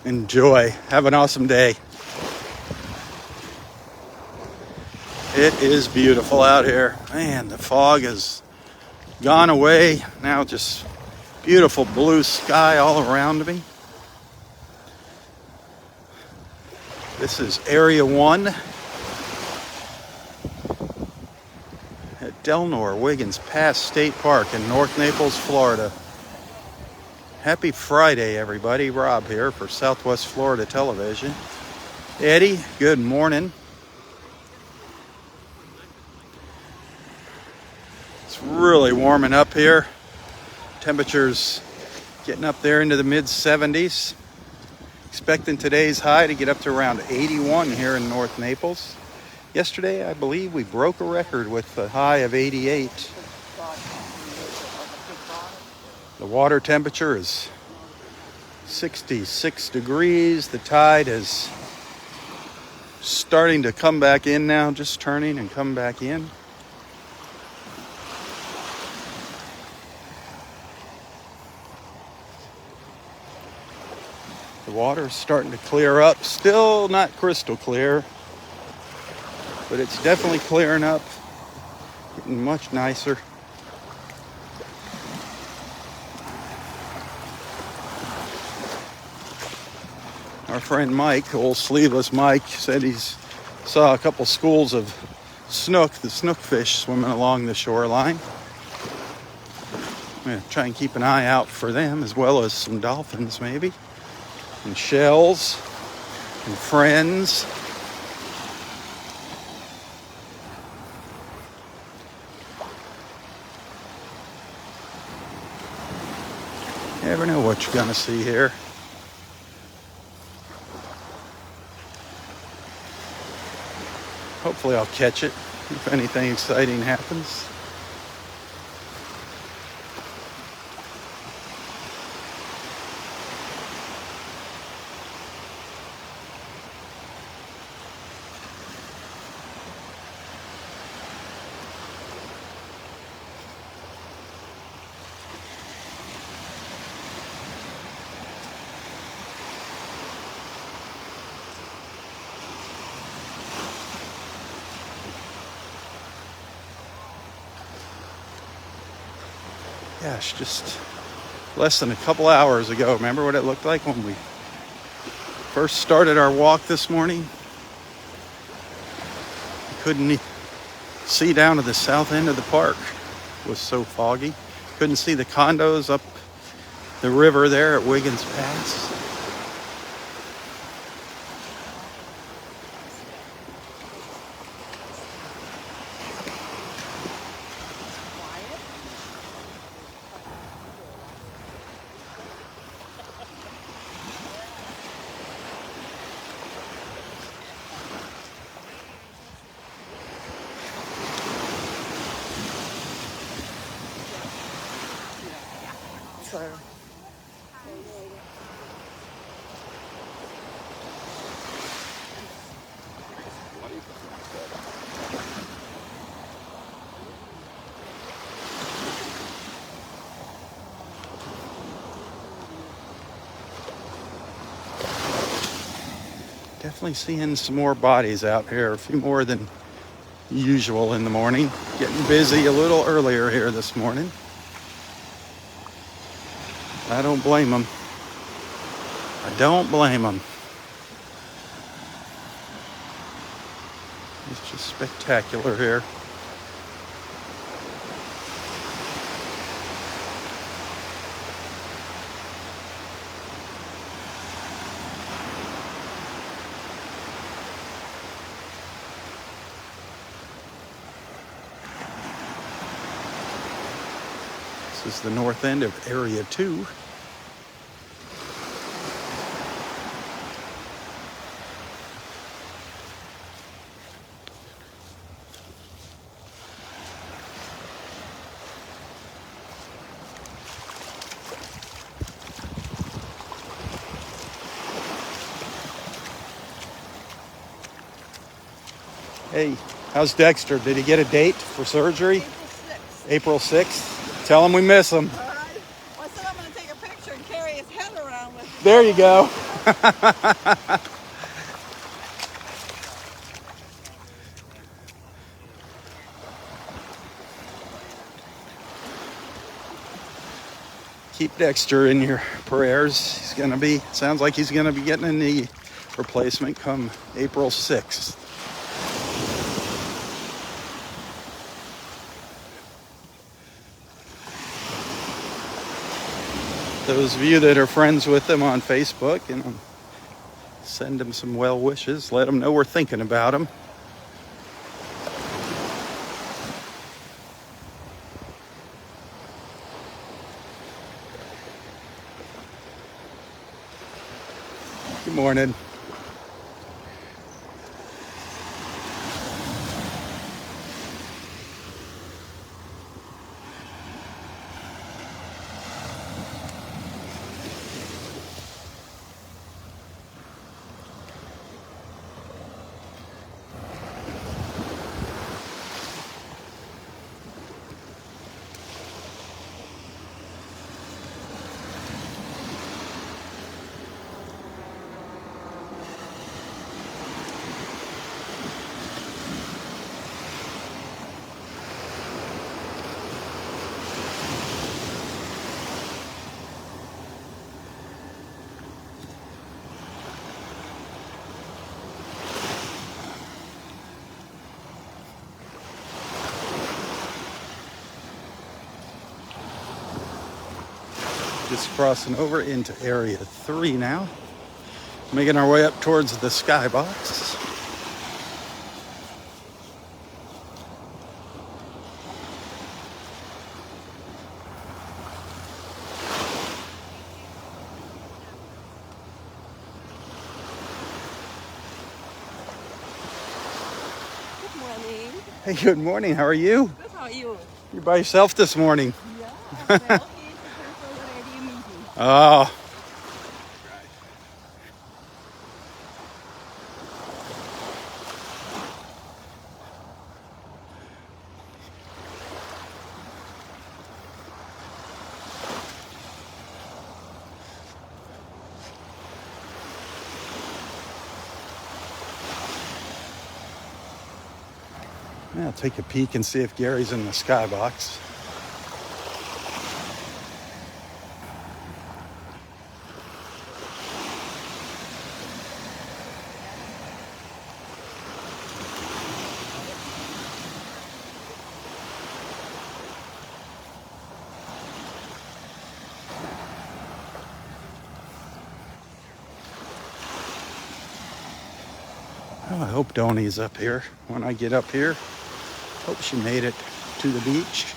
Enjoy. Have an awesome day. It is beautiful out here. Man, the fog has gone away. Now just beautiful blue sky all around me. This is Area 1 at Delnor-Wiggins Pass State Park in North Naples, Florida. Happy Friday, everybody. Robb here for Southwest Florida Television. Eddie, good morning. It's really warming up here. Temperatures getting up there into the mid-70s. Expecting today's high to get up to around 81 here in North Naples. Yesterday, I believe we broke a record with a high of 88. The water temperature is 66 degrees. The tide is starting to come back in now, just turning and come back in. The water is starting to clear up. Still not crystal clear, but it's definitely clearing up, getting much nicer. Our friend Mike, old sleeveless Mike, said he's saw a couple schools of snook, the snook fish, swimming along the shoreline. I'm going to try and keep an eye out for them, as well as some dolphins maybe, and shells, and friends. You never know what you're going to see here. Hopefully I'll catch it if anything exciting happens. Gosh, just less than a couple hours ago. Remember what it looked like when we first started our walk this morning? We couldn't see down to the south end of the park. It was so foggy. Couldn't see the condos up the river there at Wiggins Pass. Definitely seeing some more bodies out here, a few more than usual in the morning. Getting busy a little earlier here this morning. I don't blame them. I don't blame them. It's just spectacular here. This is the north end of Area 2. Hey, how's Dexter? Did he get a date for surgery? April 6th. Tell him we miss him. All right. Well, I said I'm going to take a picture and carry his head around with me. There you go. Keep Dexter in your prayers. Sounds like he's gonna be getting a knee replacement come April 6th. Those of you that are friends with him on Facebook, send him some well wishes. Let him know we're thinking about him. Good morning. Just crossing over into Area 3 now. Making our way up towards the skybox. Good morning. Hey, good morning. How are you? Good, how are you? You're by yourself this morning. Yeah, well, okay, it's already a meeting. Oh. Yeah, I'll take a peek and see if Gary's in the skybox. Oh, I hope Donnie's up here when I get up here. Hope she made it to the beach.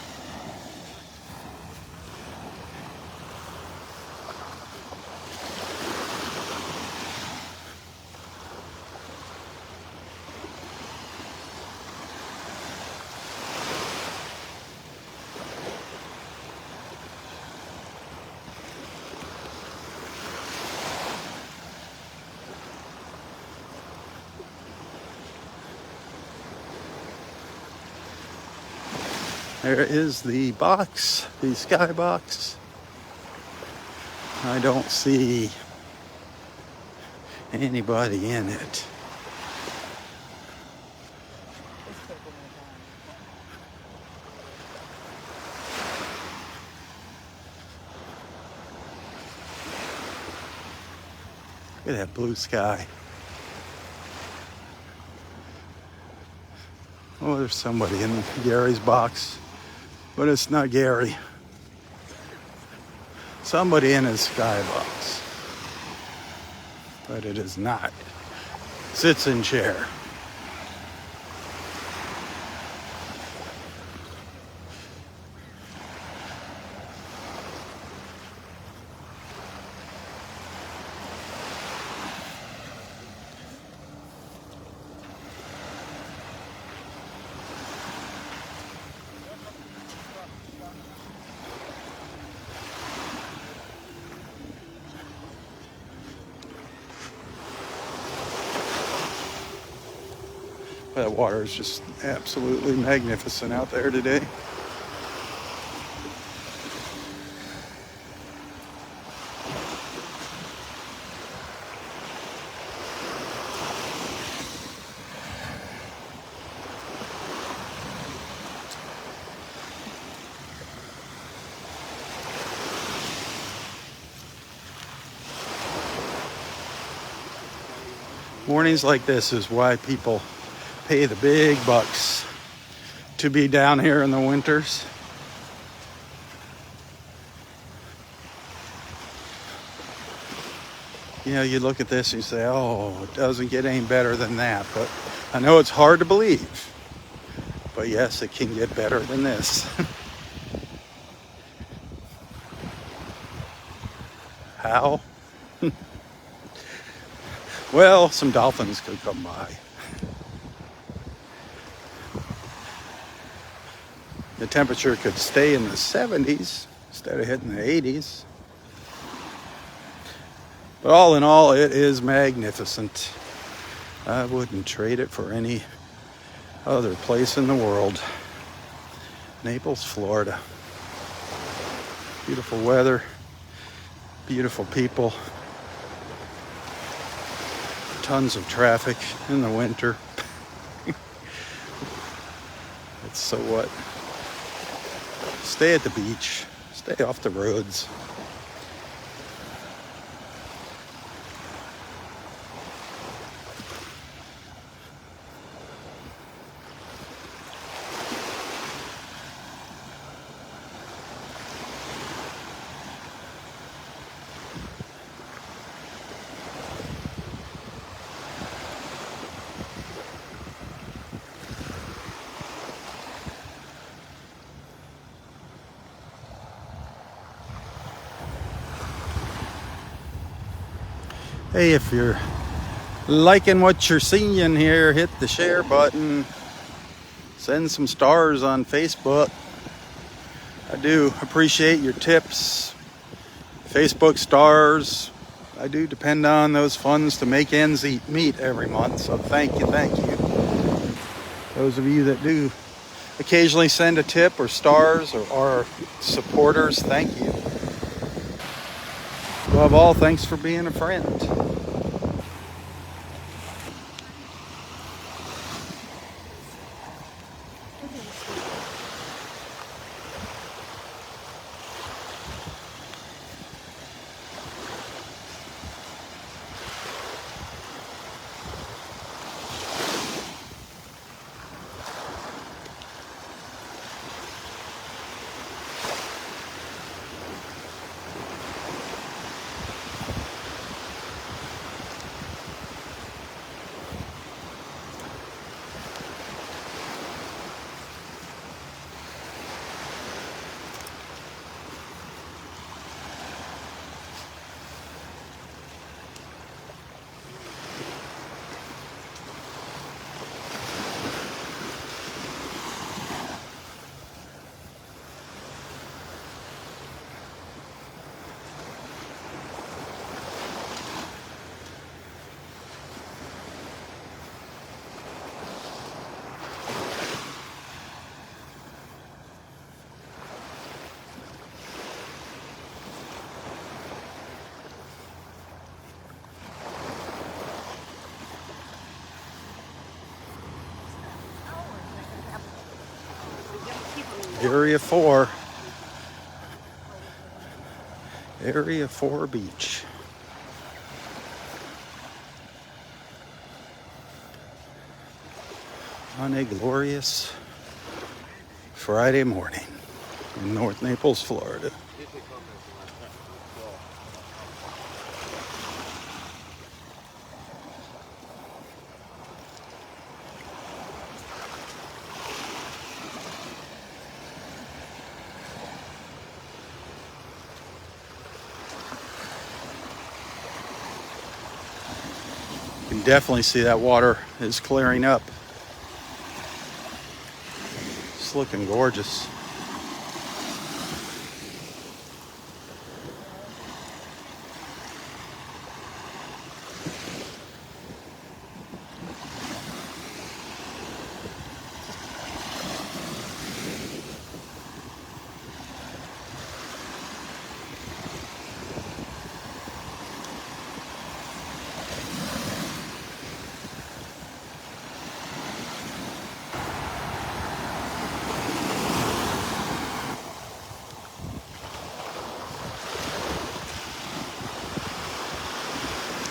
There is the box, the skybox. I don't see anybody in it. Look at that blue sky. Oh, there's somebody in Gary's box, but it's not Gary. Somebody in his skybox, but it is not. Sits in chair. That water is just absolutely magnificent out there today. Mornings like this is why people pay the big bucks to be down here in the winters. You know, you look at this and you say, oh, it doesn't get any better than that. But I know it's hard to believe. But yes, it can get better than this. How? Well, some dolphins could come by. The temperature could stay in the 70s instead of hitting the 80s. But all in all, it is magnificent. I wouldn't trade it for any other place in the world. Naples, Florida. Beautiful weather, beautiful people, tons of traffic in the winter. It's so what? Stay at the beach, stay off the roads. Hey, if you're liking what you're seeing here, hit the share button. Send some stars on Facebook. I do appreciate your tips. Facebook stars. I do depend on those funds to make ends meet every month. So thank you, thank you. Those of you that do occasionally send a tip or stars or are supporters, thank you. Above all, thanks for being a friend. Area 4. Area 4 beach. On a glorious Friday morning in North Naples, Florida. You can definitely see that water is clearing up. It's looking gorgeous.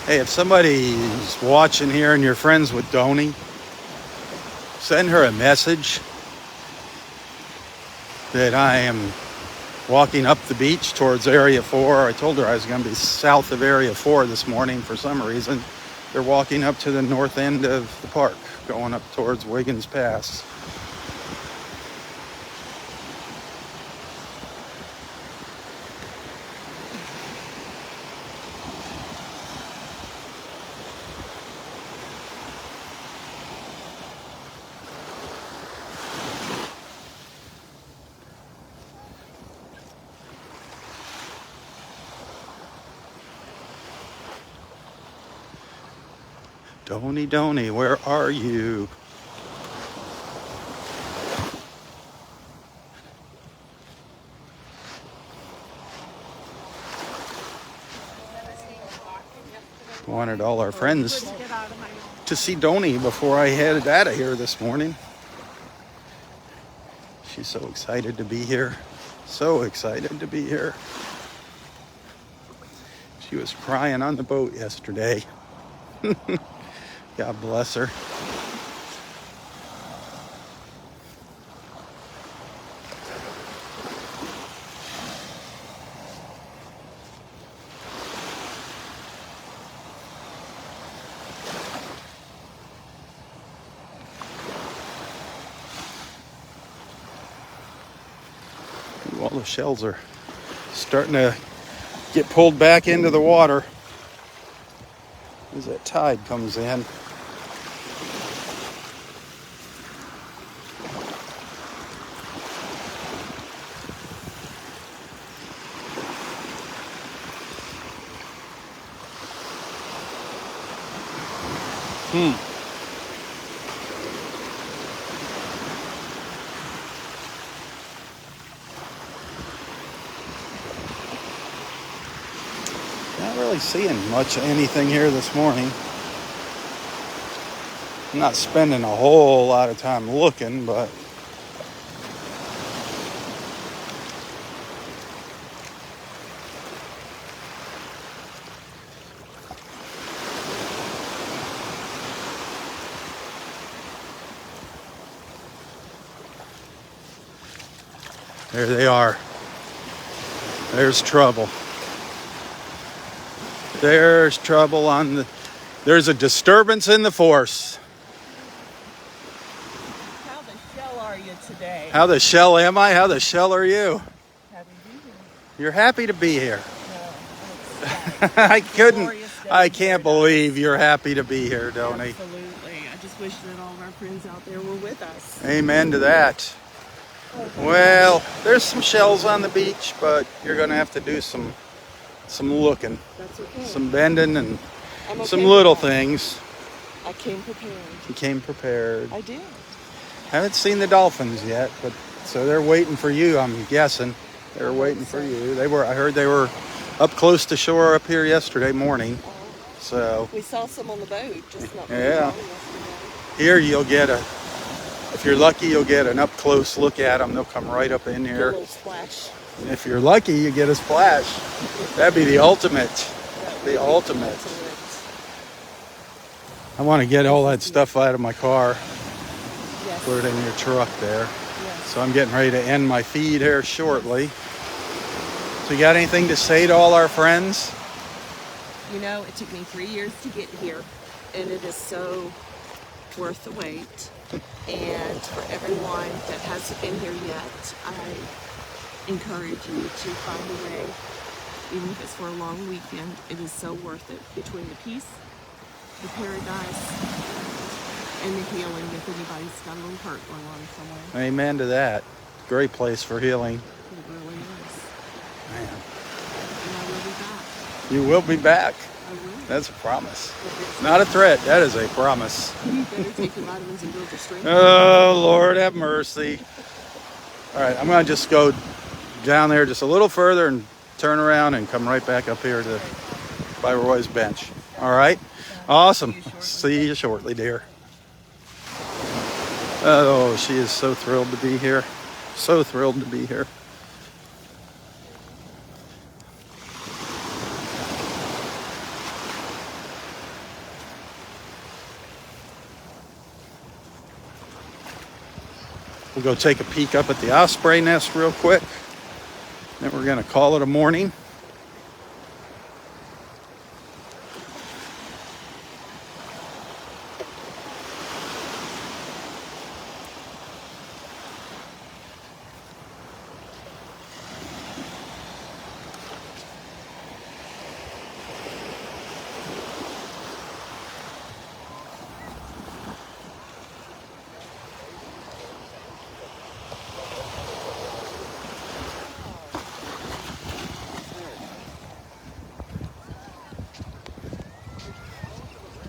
Hey, if somebody's watching here and you're friends with Donnie, send her a message that I am walking up the beach towards Area 4. I told her I was going to be south of Area 4 this morning for some reason. They're walking up to the north end of the park, going up towards Wiggins Pass. Donnie, Donnie, where are you? Wanted all our friends to see Donnie before I headed out of here this morning. She's so excited to be here. So excited to be here. She was crying on the boat yesterday. God bless her. Ooh, all the shells are starting to get pulled back into the water as that tide comes in. Not really seeing much of anything here this morning. I'm not spending a whole lot of time looking, but there they are. There's trouble. There's trouble on the... There's a disturbance in the force. How the shell are you today? How the shell am I? How the shell are you? Happy to be here. You're happy to be here. No, I can't believe you're happy to be here, Donnie. Absolutely. I just wish that all of our friends out there were with us. Amen to that. Well, there's some shells on the beach, but you're going to have to do some looking, That's okay. some bending, and I'm okay some with little that. things. I came prepared. You came prepared. I did. Haven't seen the Dolphins yet, but so they're waiting for you, I'm guessing. They're waiting for you. I heard they were up close to shore up here yesterday morning. So We saw some on the boat, just not Yeah. long yesterday. here if you're lucky, you'll get an up close look at them. They'll come right up in Get a here. little splash. And if you're lucky, you get a splash. That'd be the ultimate. The ultimate. I want to get all that stuff out of my car. Yes. Put it in your truck there. Yes. So I'm getting ready to end my feed here shortly. So you got anything to say to all our friends? You know, it took me 3 years to get here, and it is so worth the wait. And for everyone that hasn't been here yet, I encourage you to find a way, even if it's for a long weekend. It is so worth it, between the peace, the paradise, and the healing if anybody's got a little hurt going on somewhere. Amen to that. Great place for healing. It really is. Man, And I will be back. you will be back. I will. That's a promise. If it's Not a threat. That is a promise. you better take your vitamins and build your strength. Oh, Lord, have mercy. All right, I'm going to just go down there just a little further and turn around and come right back up here by Roy's bench. All right? Awesome. See you shortly, dear. Oh, she is so thrilled to be here. So thrilled to be here. We'll go take a peek up at the osprey nest real quick. Then we're going to call it a morning.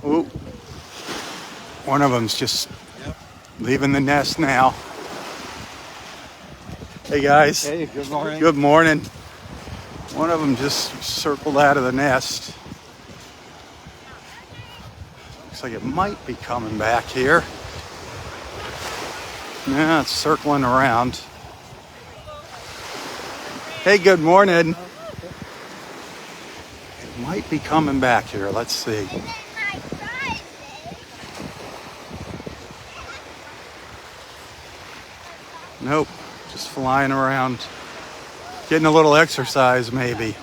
Ooh. One of them's just leaving the nest now. Hey guys. Hey, good morning. Good morning. One of them just circled out of the nest. Looks like it might be coming back here. Yeah, it's circling around. Hey, good morning. It might be coming back here. Let's see. Nope, just flying around. Getting a little exercise, maybe.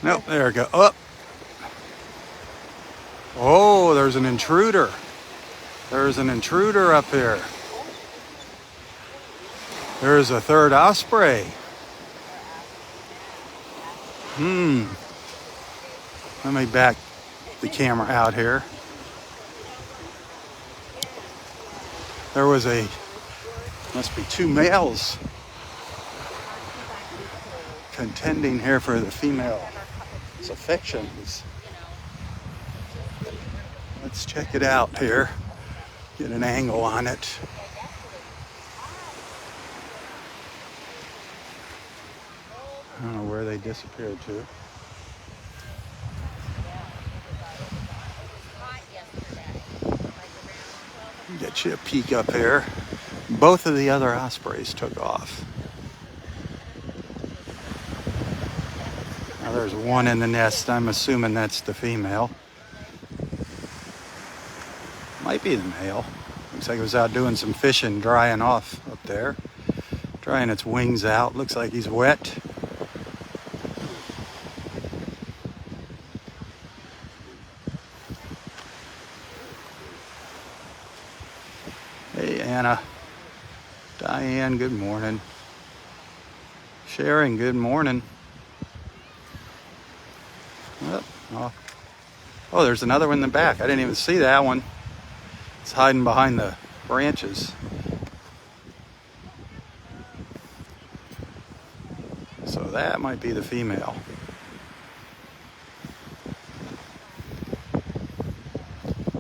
Nope, there we go. Up. Oh, there's an intruder. There's an intruder up here. There's a third osprey. Let me back the camera out here. There was must be two males contending here for the female's affections. Let's check it out here. Get an angle on it. I don't know where they disappeared to. Get you a peek up here. Both of the other ospreys took off. Now there's one in the nest. I'm assuming that's the female. Might be the male. Looks like it was out doing some fishing, drying off up there. Drying its wings out. Looks like he's wet. Hey, Anna. Diane, good morning. Sharon, good morning. Oh, there's another one in the back. I didn't even see that one. It's hiding behind the branches. So that might be the female.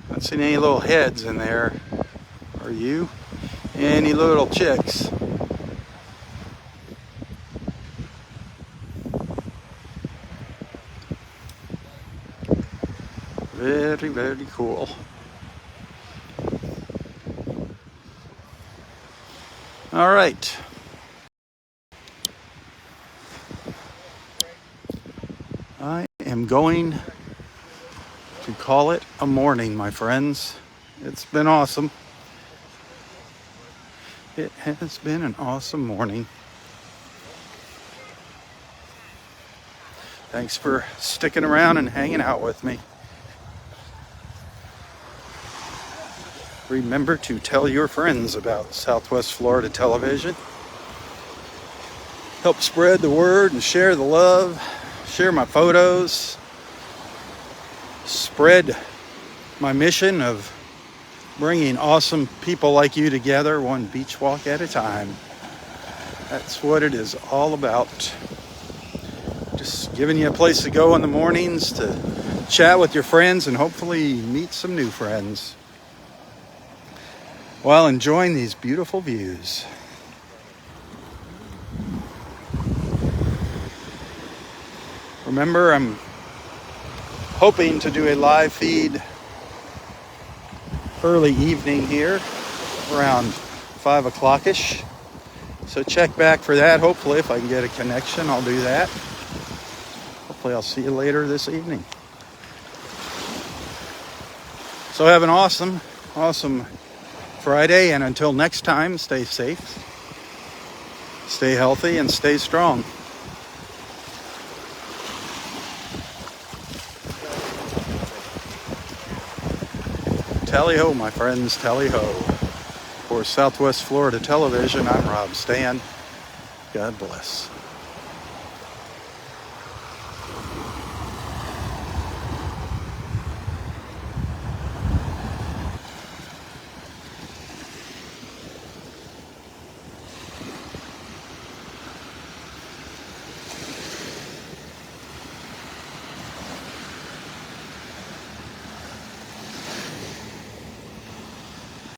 Not seeing any little heads in there. Are you? Any little chicks? Very, very cool. All right. I am going to call it a morning, my friends. It's been awesome. It has been an awesome morning. Thanks for sticking around and hanging out with me. Remember to tell your friends about Southwest Florida Television. Help spread the word and share the love. Share my photos. Spread my mission of bringing awesome people like you together, one beach walk at a time. That's what it is all about. Just giving you a place to go in the mornings to chat with your friends and hopefully meet some new friends while enjoying these beautiful views. Remember, I'm hoping to do a live feed early evening here around 5 o'clock-ish. So check back for that. Hopefully, if I can get a connection, I'll do that. Hopefully, I'll see you later this evening. So have an awesome Friday, and until next time, stay safe, stay healthy, and stay strong. Tally-ho, my friends, tally-ho. For Southwest Florida Television, I'm Rob Stan. God bless.